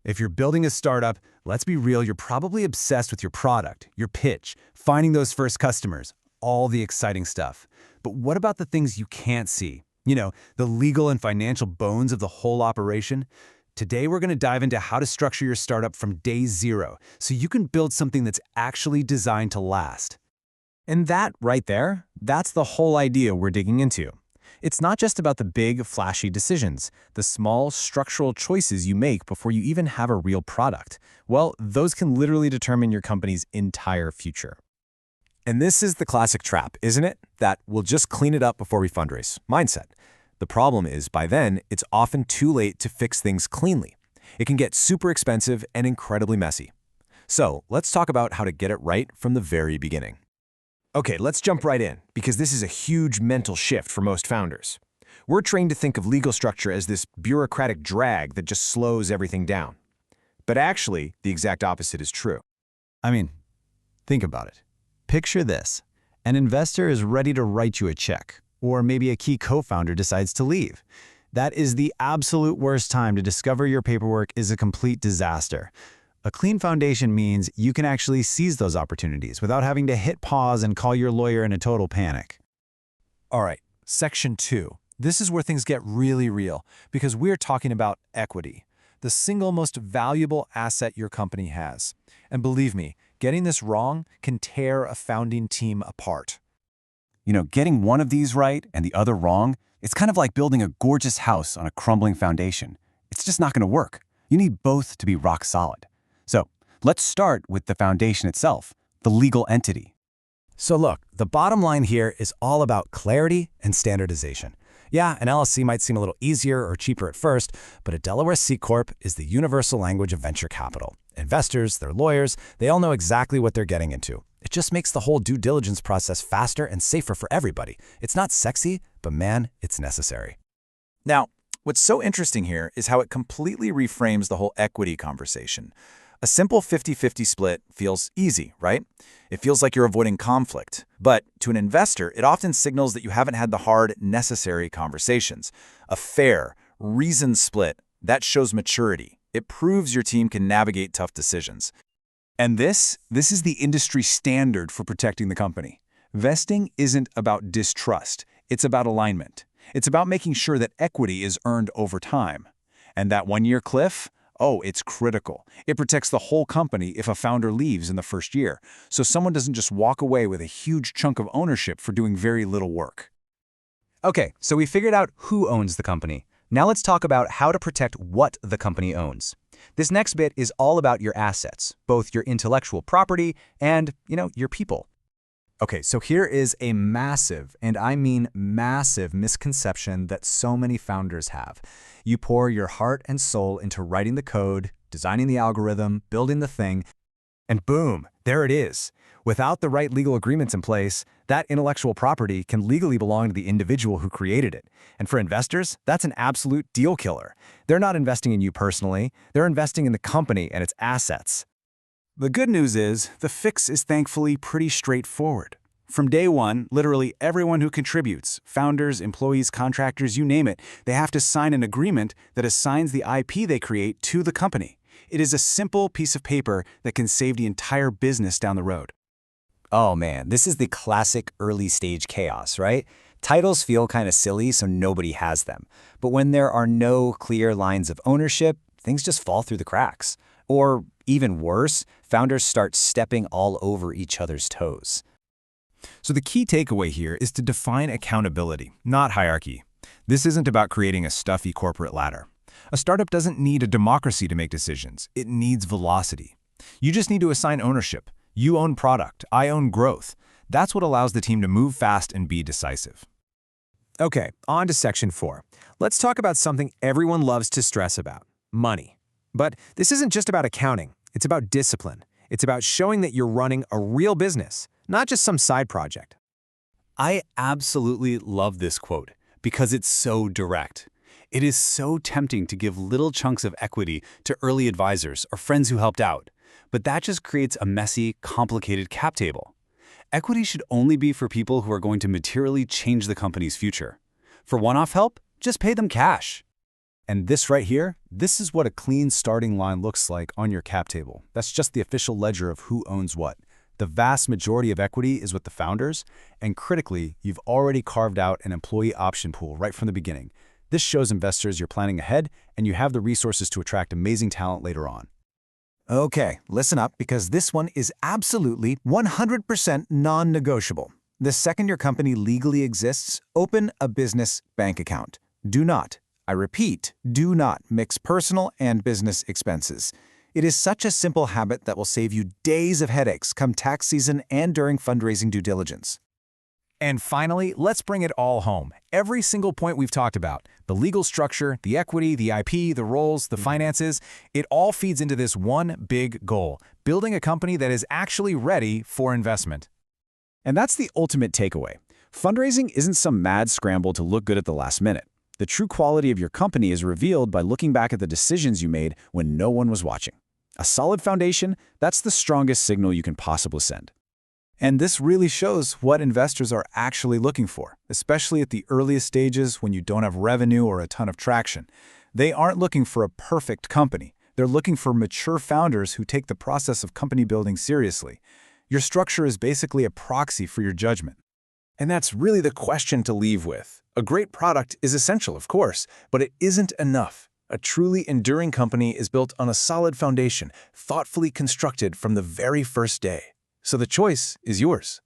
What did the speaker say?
If you're building a startup, let's be real, you're probably obsessed with your product, your pitch, finding those first customers, all the exciting stuff. But what about the things you can't see? The legal and financial bones of the whole operation? Today, we're going to dive into how to structure your startup from day zero so you can build something that's actually designed to last. And that right there, that's the whole idea we're digging into. It's not just about the big, flashy decisions, the small, structural choices you make before you even have a real product. Well, those can literally determine your company's entire future. And this is the classic trap, isn't it? That we'll just clean it up before we fundraise mindset. The problem is, by then, it's often too late to fix things cleanly. It can get super expensive and incredibly messy. So let's talk about how to get it right from the very beginning. Okay, let's jump right in, because this is a huge mental shift for most founders. We're trained to think of legal structure as this bureaucratic drag that just slows everything down. But actually, the exact opposite is true. Think about it. Picture this. An investor is ready to write you a check, or maybe a key co-founder decides to leave. That is the absolute worst time to discover your paperwork is a complete disaster. A clean foundation means you can actually seize those opportunities without having to hit pause and call your lawyer in a total panic. All right, section 2. This is where things get really real, because we're talking about equity, the single most valuable asset your company has. And believe me, getting this wrong can tear a founding team apart. Getting one of these right and the other wrong, it's kind of like building a gorgeous house on a crumbling foundation. It's just not going to work. You need both to be rock solid. So let's start with the foundation itself, the legal entity. So look, the bottom line here is all about clarity and standardization. Yeah, an LLC might seem a little easier or cheaper at first, but a Delaware C Corp is the universal language of venture capital. Investors, their lawyers, they all know exactly what they're getting into. It just makes the whole due diligence process faster and safer for everybody. It's not sexy, but man, it's necessary. Now, what's so interesting here is how it completely reframes the whole equity conversation. A simple 50-50 split feels easy, right? It feels like you're avoiding conflict. But to an investor, it often signals that you haven't had the hard, necessary conversations. A fair, reasoned split, that shows maturity. It proves your team can navigate tough decisions. And this is the industry standard for protecting the company. Vesting isn't about distrust. It's about alignment. It's about making sure that equity is earned over time. And that one-year cliff? Oh, it's critical. It protects the whole company if a founder leaves in the first year, so someone doesn't just walk away with a huge chunk of ownership for doing very little work. Okay, so we figured out who owns the company. Now let's talk about how to protect what the company owns. This next bit is all about your assets, both your intellectual property and, your people. Okay, so here is a massive, and I mean massive, misconception that so many founders have. You pour your heart and soul into writing the code, designing the algorithm, building the thing, and boom, there it is. Without the right legal agreements in place, that intellectual property can legally belong to the individual who created it. And for investors, that's an absolute deal killer. They're not investing in you personally, they're investing in the company and its assets. The good news is, the fix is thankfully pretty straightforward. From day one, literally everyone who contributes, founders, employees, contractors, you name it, they have to sign an agreement that assigns the IP they create to the company. It is a simple piece of paper that can save the entire business down the road. Oh man, this is the classic early stage chaos, right? Titles feel kind of silly, so nobody has them. But when there are no clear lines of ownership, things just fall through the cracks. Or even worse, founders start stepping all over each other's toes. So the key takeaway here is to define accountability, not hierarchy. This isn't about creating a stuffy corporate ladder. A startup doesn't need a democracy to make decisions. It needs velocity. You just need to assign ownership. You own product. I own growth. That's what allows the team to move fast and be decisive. Okay, on to section 4. Let's talk about something everyone loves to stress about: money. But this isn't just about accounting. It's about discipline. It's about showing that you're running a real business, not just some side project. I absolutely love this quote because it's so direct. It is so tempting to give little chunks of equity to early advisors or friends who helped out, but that just creates a messy, complicated cap table. Equity should only be for people who are going to materially change the company's future. For one-off help, just pay them cash. And this right here, this is what a clean starting line looks like on your cap table. That's just the official ledger of who owns what. The vast majority of equity is with the founders, and critically, you've already carved out an employee option pool right from the beginning. This shows investors you're planning ahead, and you have the resources to attract amazing talent later on. Okay, listen up, because this one is absolutely 100% non-negotiable. The second your company legally exists, open a business bank account. Do not, I repeat, do not mix personal and business expenses. It is such a simple habit that will save you days of headaches come tax season and during fundraising due diligence. And finally, let's bring it all home. Every single point we've talked about, the legal structure, the equity, the IP, the roles, the finances, it all feeds into this one big goal, building a company that is actually ready for investment. And that's the ultimate takeaway. Fundraising isn't some mad scramble to look good at the last minute. The true quality of your company is revealed by looking back at the decisions you made when no one was watching. A solid foundation, that's the strongest signal you can possibly send. And this really shows what investors are actually looking for, especially at the earliest stages when you don't have revenue or a ton of traction. They aren't looking for a perfect company. They're looking for mature founders who take the process of company building seriously. Your structure is basically a proxy for your judgment. And that's really the question to leave with. A great product is essential, of course, but it isn't enough. A truly enduring company is built on a solid foundation, thoughtfully constructed from the very first day. So the choice is yours.